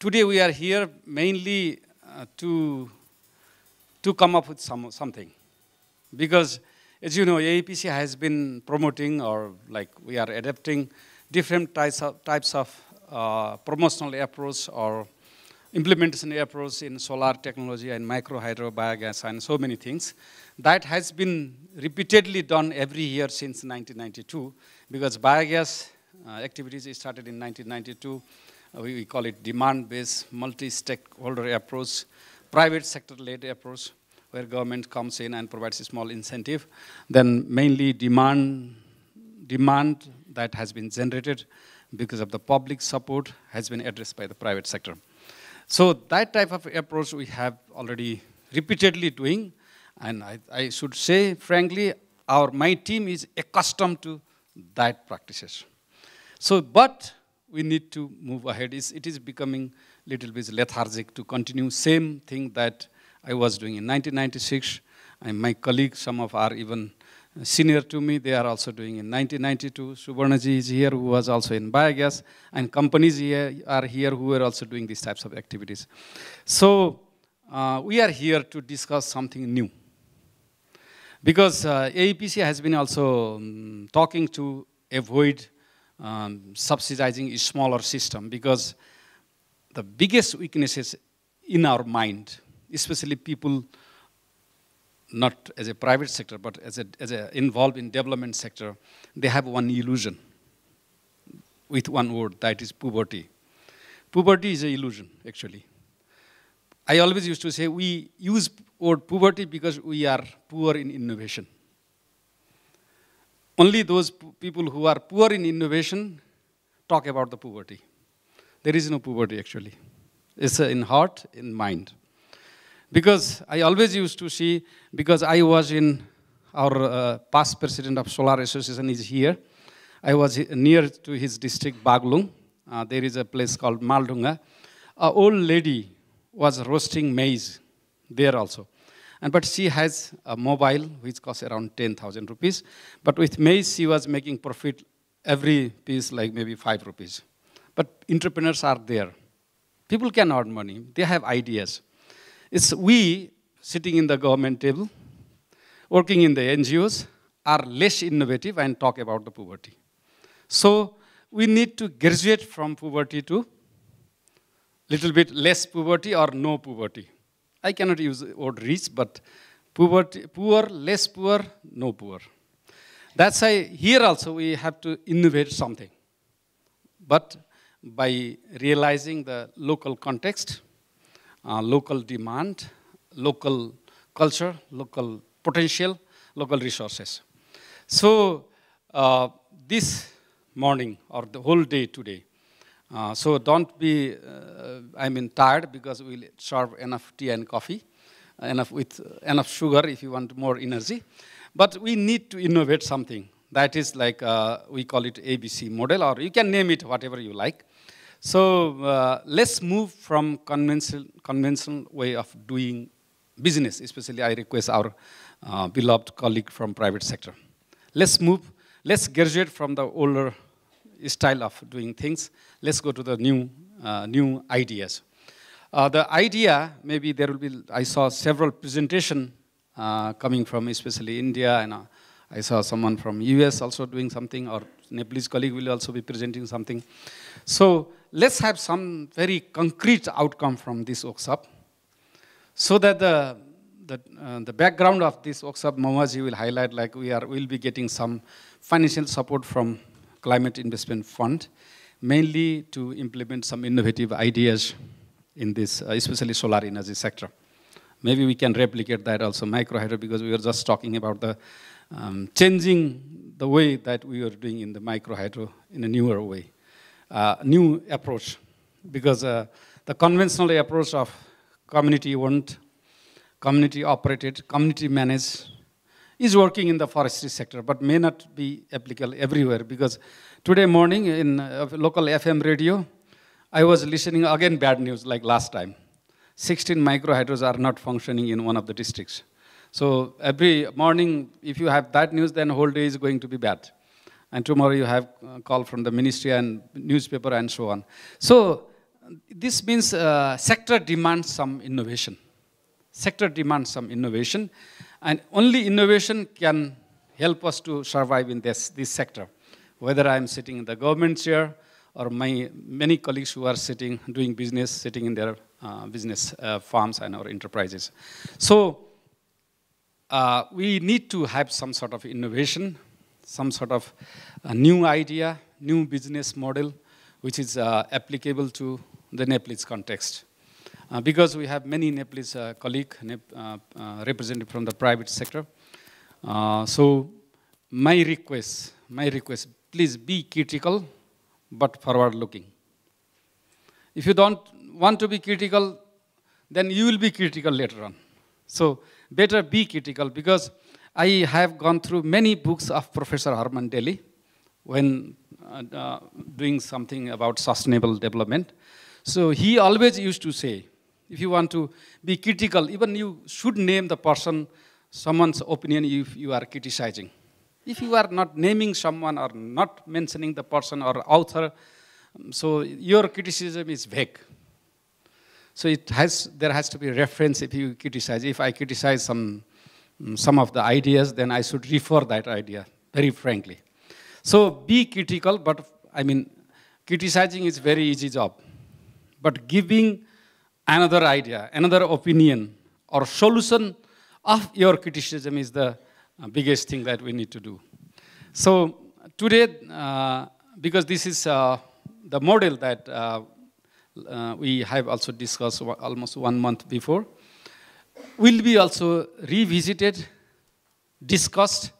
today we are here mainly to come up with something. Because, as you know, AEPC has been promoting, or like we are adapting different types of promotional approach or implementation approach in solar technology and micro hydro, biogas, and so many things. That has been repeatedly done every year since 1992, because biogas activities started in 1992. We call it demand-based, multi-stakeholder approach, private sector-led approach, where government comes in and provides a small incentive. Then mainly demand that has been generated because of the public support has been addressed by the private sector. So that type of approach we have already repeatedly doing, and I should say, frankly, my team is accustomed to that practices. So, but we need to move ahead. It is becoming a little bit lethargic to continue same thing that I was doing in 1996, and my colleagues, some of are even senior to me, they are also doing in 1992. Subarnaji is here, who was also in biogas, and companies are here who are also doing these types of activities. So we are here to discuss something new. Because AEPC has been also talking to avoid subsidizing a smaller system, because the biggest weaknesses in our mind, especially people not as a private sector, but as a involved in development sector, they have one illusion with one word, that is poverty. Poverty is an illusion, actually. I always used to say we use word poverty because we are poor in innovation. Only those people who are poor in innovation talk about the poverty. There is no poverty, actually. It's in heart, in mind. Because I always used to see, because I was in our past president of Solar Association is here. I was near to his district, Baglung. There is a place called Maldunga. An old lady was roasting maize there also. But she has a mobile which costs around 10,000 rupees. But with maize, she was making profit every piece like maybe 5 rupees. But entrepreneurs are there. People can earn money. They have ideas. It's we sitting in the government table, working in the NGOs, are less innovative and talk about the poverty. So we need to graduate from poverty to little bit less poverty or no poverty. I cannot use the word rich, but poverty, poor, less poor, no poor. That's why here also we have to innovate something. But by realizing the local context, local demand, local culture, local potential, local resources. So this morning or the whole day today, so don't be, tired, because we'll serve enough tea and coffee, with enough sugar if you want more energy. But we need to innovate something. That is like, we call it ABC model, or you can name it whatever you like. So let's move from conventional way of doing business. Especially I request our beloved colleague from private sector. Let's graduate from the older style of doing things. Let's go to the new ideas. The idea, maybe there will be, I saw several presentations coming from especially India, and I saw someone from US also doing something, or Nepalese colleague will also be presenting something. So let's have some very concrete outcome from this workshop, so that the background of this workshop, Mamaji will highlight, like we'll be getting some financial support from Climate Investment Fund, mainly to implement some innovative ideas in this, especially solar energy sector. Maybe we can replicate that also, micro hydro, because we were just talking about the changing the way that we are doing in the micro hydro in a newer way, new approach. Because the conventional approach of community-owned, community-operated, community-managed is working in the forestry sector, but may not be applicable everywhere. Because today morning in local FM radio, I was listening again bad news like last time. 16 micro hydros are not functioning in one of the districts. So every morning, if you have that news, then whole day is going to be bad. And tomorrow you have a call from the ministry and newspaper and so on. So this means sector demands some innovation. Sector demands some innovation, and only innovation can help us to survive in this sector. Whether I'm sitting in the government chair or my many colleagues who are sitting, doing business, sitting in their business farms and our enterprises. So we need to have some sort of innovation, some sort of new idea, new business model, which is applicable to the Nepalese context. Because we have many Nepalese colleagues represented from the private sector. So my request, please be critical, but forward-looking. If you don't want to be critical, then you will be critical later on. So better be critical, because I have gone through many books of Professor Herman Daly when doing something about sustainable development. So he always used to say, if you want to be critical, even you should name the person, someone's opinion if you are criticizing. If you are not naming someone or not mentioning the person or author, so your criticism is vague. So there has to be reference if you criticize. If I criticize some of the ideas, then I should refer that idea, very frankly. So be critical, but I mean, criticizing is very easy job. But giving another idea, another opinion, or solution of your criticism is the biggest thing that we need to do. So today, because this is the model that we have also discussed almost 1 month before, will be also revisited, discussed,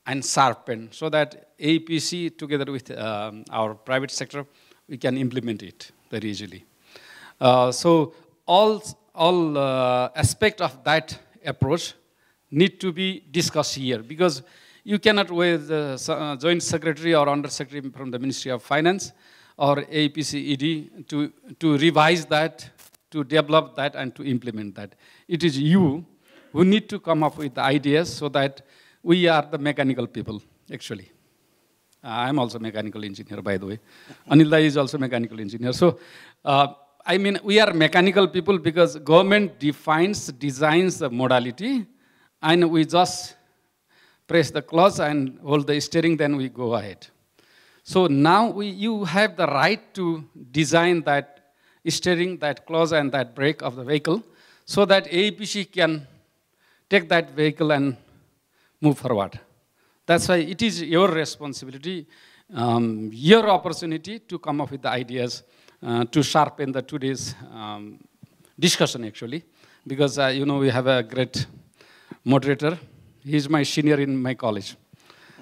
and sharpened, so that AEPC, together with our private sector, we can implement it very easily. So all aspect of that approach need to be discussed here, because you cannot with the joint secretary or undersecretary from the Ministry of Finance or AEPC ED to revise that, to develop that, and to implement that. It is you who need to come up with the ideas, so that we are the mechanical people, actually. I'm also a mechanical engineer, by the way. Anil is also a mechanical engineer. So, I mean, we are mechanical people because government designs the modality, and we just press the clutch and hold the steering, then we go ahead. So now you have the right to design that steering, that clutch, and that brake of the vehicle, so that AEPC can take that vehicle and move forward. That's why it is your responsibility, your opportunity to come up with the ideas, to sharpen the today's discussion, actually. Because, you know, we have a great moderator. He's my senior in my college.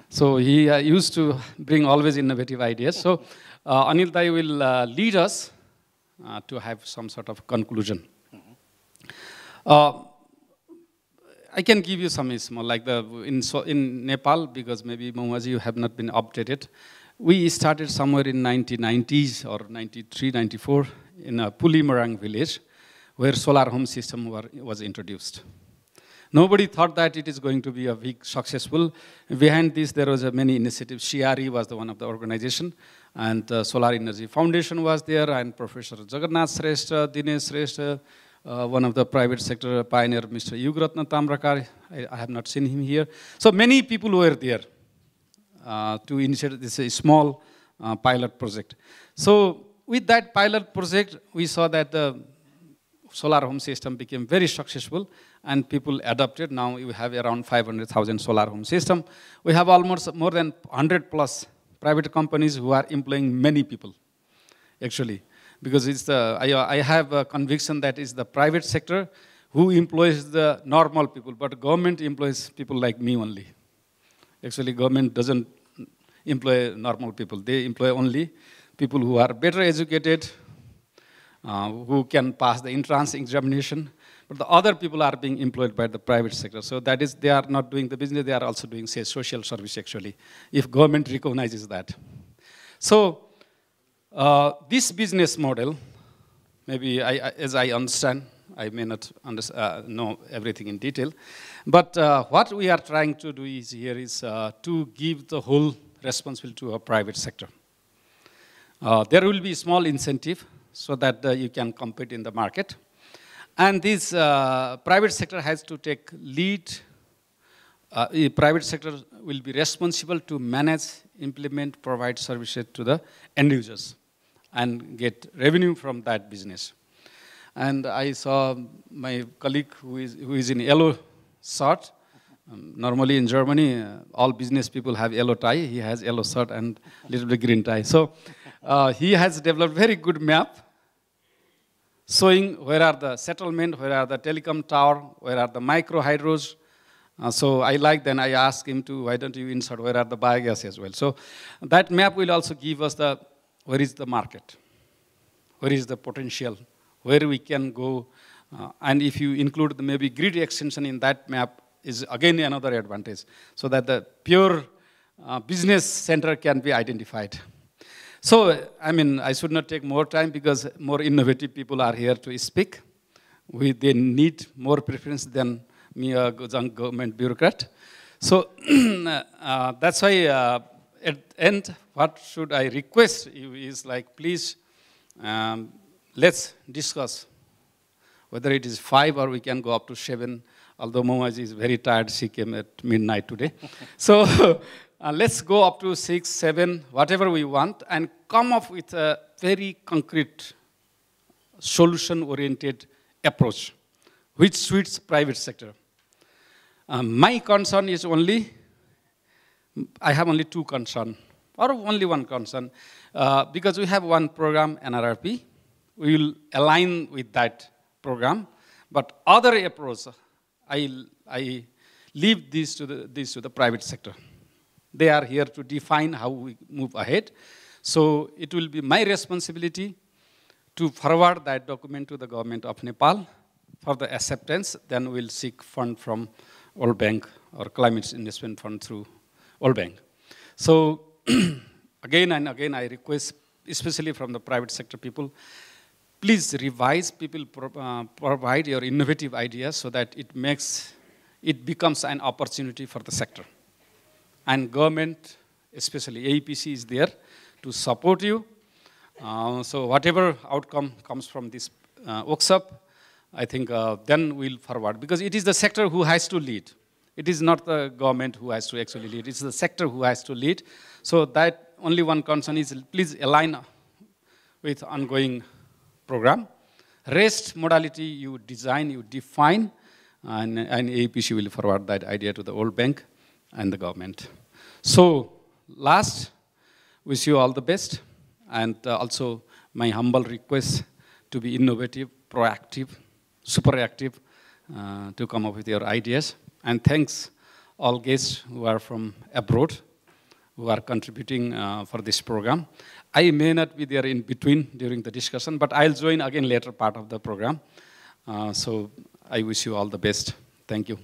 So he used to bring always innovative ideas. So Anil Dai will lead us to have some sort of conclusion. I can give you some small, like in Nepal, because maybe Mahuaji, you have not been updated. We started somewhere in 1990s or 93, 94 in a Pulimarang village, where solar home system was introduced. Nobody thought that it is going to be a big successful. Behind this, there was many initiatives. CRE was the one of the organization, and Solar Energy Foundation was there, and Professor Jagannath Shrestha, Dinesh Shrestha, one of the private sector pioneer, Mr. Yugratna Tamrakar. I have not seen him here. So many people were there to initiate this small pilot project. So with that pilot project, we saw that the solar home system became very successful, and people adopted. Now we have around 500,000 solar home system. We have almost more than 100 plus private companies who are employing many people, actually. Because it's I have a conviction that it's the private sector who employs the normal people, but government employs people like me only. Actually, government doesn't employ normal people. They employ only people who are better educated, who can pass the entrance examination. But the other people are being employed by the private sector. So that is, they are not doing the business, they are also doing, say, social service, actually, if government recognizes that. So this business model, maybe as I understand, I may not know everything in detail, but what we are trying to do here is to give the whole responsibility to a private sector. There will be small incentive so that you can compete in the market. And this private sector has to take lead. The private sector will be responsible to manage, implement, provide services to the end users and get revenue from that business. And I saw my colleague who is in yellow shirt. Normally in Germany, all business people have yellow tie. He has yellow shirt and little bit green tie. So he has developed very good map showing where are the settlement, where are the telecom tower, where are the micro hydros. So I like, then I asked him to, why don't you insert where are the biogas as well. So that map will also give us the, where is the market, where is the potential, where we can go. And if you include the maybe grid extension in that map is again another advantage, so that the pure business center can be identified. So, I mean, I should not take more time because more innovative people are here to speak. They need more preference than me, a government bureaucrat. So, that's why at the end, what should I request you is like, please, let's discuss whether it is 5 or we can go up to 7, although Momaji is very tired, she came at midnight today. So let's go up to 6, 7, whatever we want, and come up with a very concrete, solution-oriented approach, which suits private sector. My concern is only, I have only 2 concerns, or only 1 concern, because we have 1 program, NRRP. We will align with that program, but other approach, I leave this to the private sector. They are here to define how we move ahead. So it will be my responsibility to forward that document to the government of Nepal for the acceptance. Then we'll seek fund from World Bank or Climate Investment Fund through World Bank. So again and again, I request, especially from the private sector people, please revise, people provide your innovative ideas so that it becomes an opportunity for the sector. And government, especially AEPC, is there to support you. So whatever outcome comes from this workshop, I think then we'll forward. Because it is the sector who has to lead. It is not the government who has to actually lead. It's the sector who has to lead. So that only 1 concern is, please align with ongoing program. Rest modality you design, you define, and AEPC will forward that idea to the World Bank and the government. So last, wish you all the best, and also my humble request to be innovative, proactive, super active, to come up with your ideas. And thanks all guests who are from abroad, who are contributing for this program. I may not be there in between during the discussion, but I'll join again later part of the program. So I wish you all the best. Thank you.